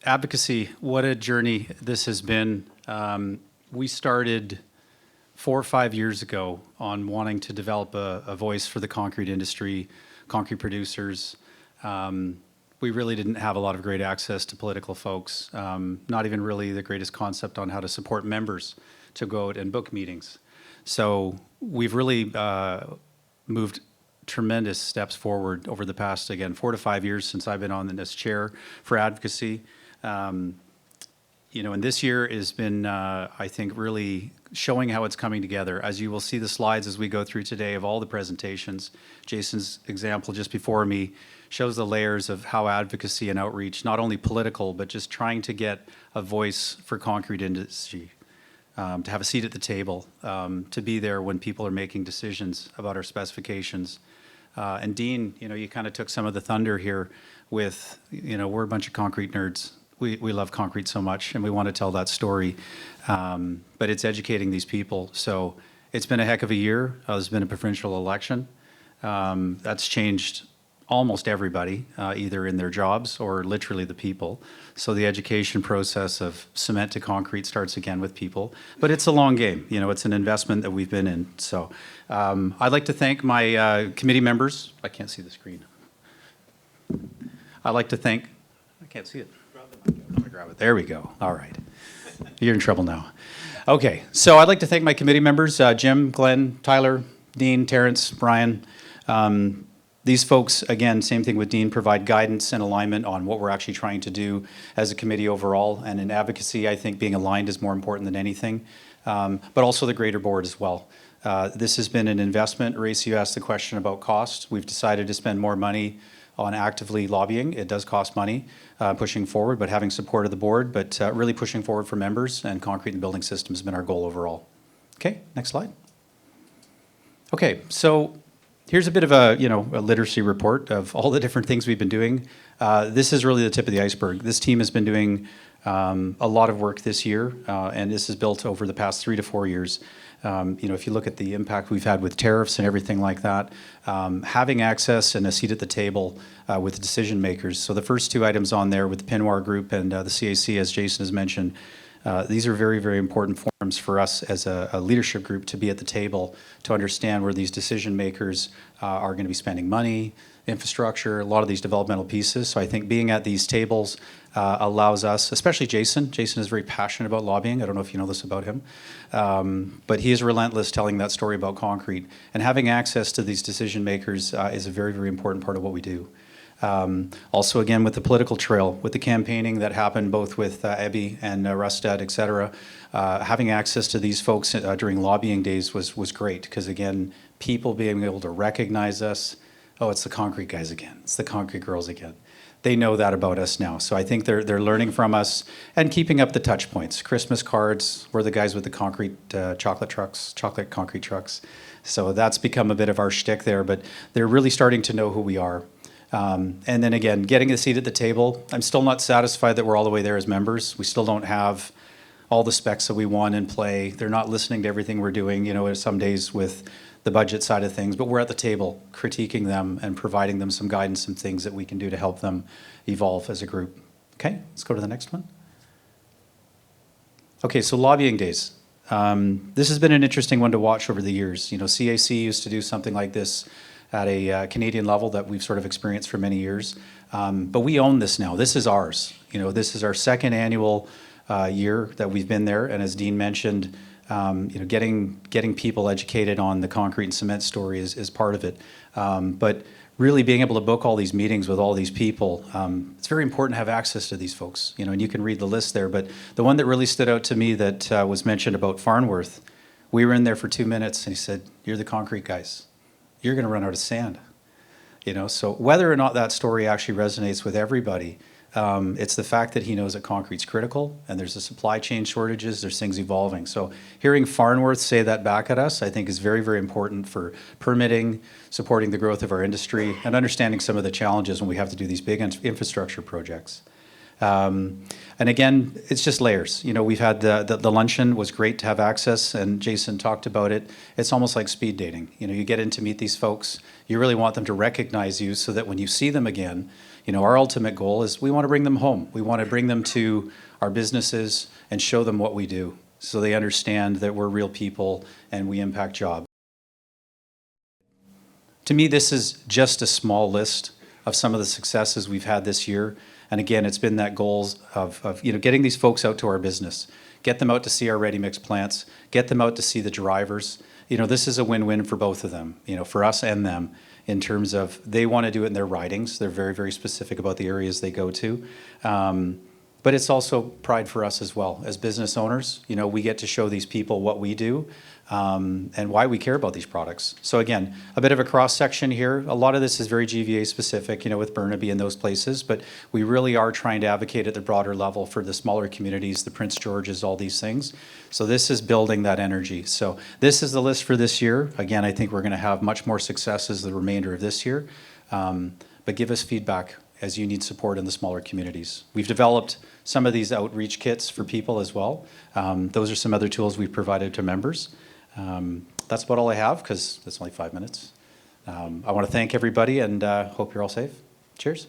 Advocacy, what a journey this has been. We started 4 or 5 years ago on wanting to develop a voice for the concrete industry, concrete producers. We really didn't have a lot of great access to political folks, not even really the greatest concept on how to support members to go out and book meetings. So we've really moved tremendous steps forward over the past, again, 4 to 5 years since I've been on this chair for advocacy. And this year has been, I think, really showing how it's coming together. As you will see the slides as we go through today of all the presentations, Jason's example just before me shows the layers of how advocacy and outreach, not only political, but just trying to get a voice for concrete industry, to have a seat at the table, to be there when people are making decisions about our specifications. And Dean, you kind of took some of the thunder here with, we're a bunch of concrete nerds. We love concrete so much, and we want to tell that story. But it's educating these people. So it's been a heck of a year. There's been a provincial election. That's changed almost everybody, either in their jobs or literally the people. So the education process of cement to concrete starts again with people. But it's a long game. It's an investment that we've been in. So I'd like to thank my committee members. I can't see the screen. I can't see it. I'm going to grab it. There we go. All right. You're in trouble now. Okay. So I'd like to thank my committee members, Jim, Glenn, Tyler, Dean, Terrence, Brian. These folks, again, same thing with Dean, provide guidance and alignment on what we're actually trying to do as a committee overall. And in advocacy, I think being aligned is more important than anything, but also the greater board as well. This has been an investment. Race, you asked the question about cost. We've decided to spend more money on actively lobbying. It does cost money pushing forward, but having support of the board, but really pushing forward for members, and concrete and building systems has been our goal overall. Okay, next slide. Okay, so here's a bit of a literacy report of all the different things we've been doing. This is really the tip of the iceberg. This team has been doing a lot of work this year, and this is built over the past 3 to 4 years. If you look at the impact we've had with tariffs and everything like that, having access and a seat at the table with decision makers. So the first 2 items on there with the Pinwar Group and the CAC, as Jason has mentioned, these are very, very important forums for us as a leadership group to be at the table to understand where these decision makers are going to be spending money, infrastructure, a lot of these developmental pieces. So I think being at these tables allows us, especially Jason. Jason is very passionate about lobbying. I don't know if you know this about him. But he is relentless telling that story about concrete. And having access to these decision makers is a very, very important part of what we do. Also, again, with the political trail, with the campaigning that happened both with Ebby and Rustad, et cetera, having access to these folks during lobbying days was great because, again, people being able to recognize us. Oh, it's the concrete guys again. It's the concrete girls again. They know that about us now. So I think they're learning from us and keeping up the touch points. Christmas cards, we're the guys with the concrete chocolate concrete trucks. So that's become a bit of our shtick there, but they're really starting to know who we are. And then again, getting a seat at the table. I'm still not satisfied that we're all the way there as members. We still don't have all the specs that we want in play. They're not listening to everything we're doing, some days with the budget side of things, but we're at the table critiquing them and providing them some guidance and things that we can do to help them evolve as a group. Okay, let's go to the next one. Okay, so lobbying days. This has been an interesting one to watch over the years. CAC used to do something like this at a Canadian level that we've sort of experienced for many years. But we own this now. This is ours. This is our second annual year that we've been there. And as Dean mentioned, getting people educated on the concrete and cement story is part of it. But really being able to book all these meetings with all these people, it's very important to have access to these folks. And you can read the list there. But the one that really stood out to me that was mentioned about Farnworth, we were in there for 2 minutes and he said, "You're the concrete guys. You're going to run out of sand." So whether or not that story actually resonates with everybody, it's the fact that he knows that concrete's critical and there's a supply chain shortages, there's things evolving. So hearing Farnworth say that back at us, I think is very, very important for permitting, supporting the growth of our industry, and understanding some of the challenges when we have to do these big infrastructure projects. And again, it's just layers. You know, we've had the luncheon was great to have access, and Jason talked about it. It's almost like speed dating. You know, you get in to meet these folks. You really want them to recognize you so that when you see them again, you know, our ultimate goal is we want to bring them home. We want to bring them to our businesses and show them what we do so they understand that we're real people and we impact jobs. To me, this is just a small list of some of the successes we've had this year. And again, it's been that goals of you know, getting these folks out to our business, get them out to see our ready mix plants, get them out to see the drivers. You know, this is a win-win for both of them, you know, for us and them, in terms of they want to do it in their ridings. They're very, very specific about the areas they go to. But it's also pride for us as well. As business owners, you know, we get to show these people what we do and why we care about these products. So again, a bit of a cross-section here. A lot of this is very GVA specific, you know, with Burnaby and those places, but we really are trying to advocate at the broader level for the smaller communities, the Prince Georges, all these things. So this is building that energy. So this is the list for this year. Again, I think we're going to have much more successes the remainder of this year. But give us feedback as you need support in the smaller communities. We've developed some of these outreach kits for people as well. Those are some other tools we've provided to members. That's about all I have, because it's only 5 minutes. I want to thank everybody and hope you're all safe. Cheers.